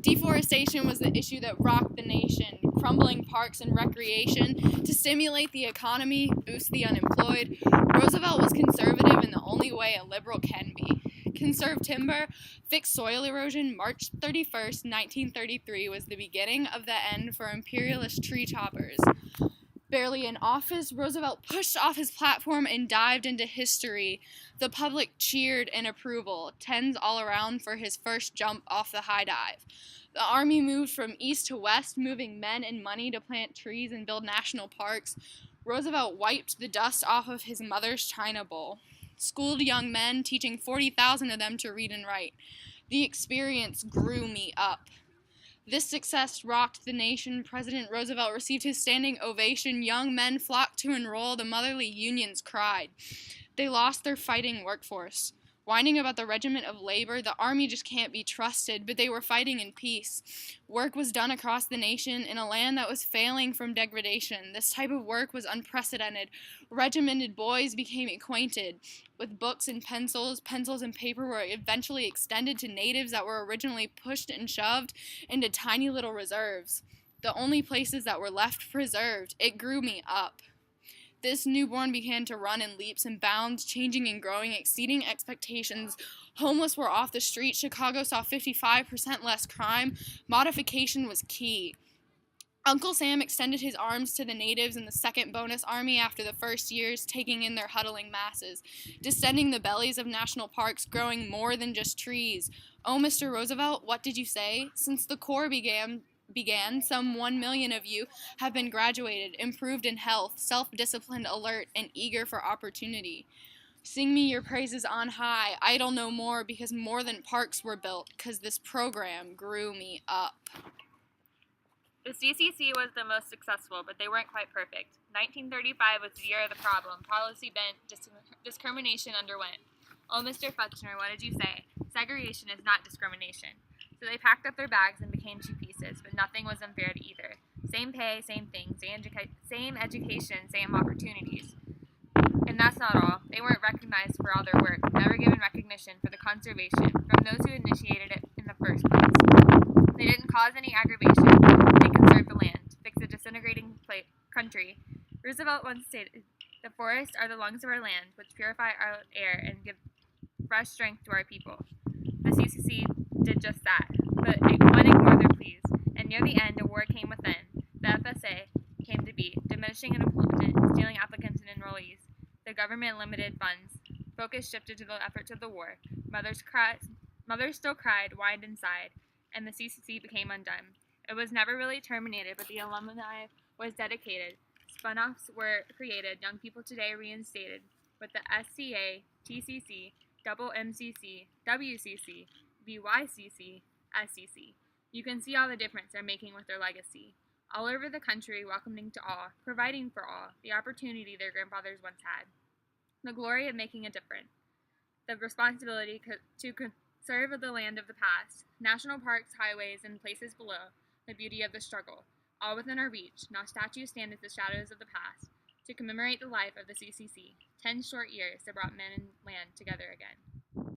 Deforestation was the issue that rocked the nation. Crumbling parks and recreation to stimulate the economy, boost the unemployed. Roosevelt was conservative in the only way a liberal can be. Conserve timber, fix soil erosion. March 31st, 1933 was the beginning of the end for imperialist tree choppers. Barely in office, Roosevelt pushed off his platform and dived into history. The public cheered in approval, tens all around for his first jump off the high dive. The Army moved from east to west, moving men and money to plant trees and build national parks. Roosevelt wiped the dust off of his mother's china bowl. Schooled young men, teaching 40,000 of them to read and write. The experience grew me up. This success rocked the nation. President Roosevelt received his standing ovation. Young men flocked to enroll. The motherly unions cried. They lost their fighting workforce. Whining about the regiment of labor, the Army just can't be trusted, but they were fighting in peace. Work was done across the nation in a land that was failing from degradation. This type of work was unprecedented. Regimented boys became acquainted with books and pencils. Pencils and paper were eventually extended to natives that were originally pushed and shoved into tiny little reserves. The only places that were left preserved. It grew me up. This newborn began to run in leaps and bounds, changing and growing, exceeding expectations. Homeless were off the street. Chicago saw 55% less crime. Modification was key. Uncle Sam extended his arms to the natives in the Second Bonus Army after the first years, taking in their huddling masses, distending the bellies of national parks, growing more than just trees. Oh, Mr. Roosevelt, what did you say? Since the Corps began, some 1 million of you have been graduated, improved in health, self-disciplined, alert, and eager for opportunity. Sing me your praises on high, idle no more, because more than parks were built, 'cause this program grew me up. The CCC was the most successful, but they weren't quite perfect. 1935 was the year of the problem. Policy bent, discrimination underwent. Oh, Mr. Fetchner, what did you say? Segregation is not discrimination. So they packed up their bags and became two pieces, but nothing was unfair to either. Same pay, same thing, same education, same opportunities. And that's not all. They weren't recognized for all their work, never given recognition for the conservation from those who initiated it in the first place. They didn't cause any aggravation. They conserved the land, fixed a disintegrating country. Roosevelt once stated, "The forests are the lungs of our land, which purify our air and give fresh strength to our people." The CCC did just that, but it wouldn't ignore their pleas, and near the end, a war came within. The FSA came to be, diminishing unemployment, stealing applicants and enrollees. The government limited funds. Focus shifted to the efforts of the war. Mothers still cried, whined, and sighed, and the CCC became undone. It was never really terminated, but the alumni was dedicated. Spun-offs were created, young people today reinstated, with the SCA, TCC, double MCC, WCC, BYCC, SCC. You can see all the difference they're making with their legacy. All over the country, welcoming to all, providing for all, the opportunity their grandfathers once had. The glory of making a difference. The responsibility to conserve the land of the past. National parks, highways, and places below. The beauty of the struggle. All within our reach. Now statues stand as the shadows of the past. To commemorate the life of the CCC. 10 short years that brought men and land together again.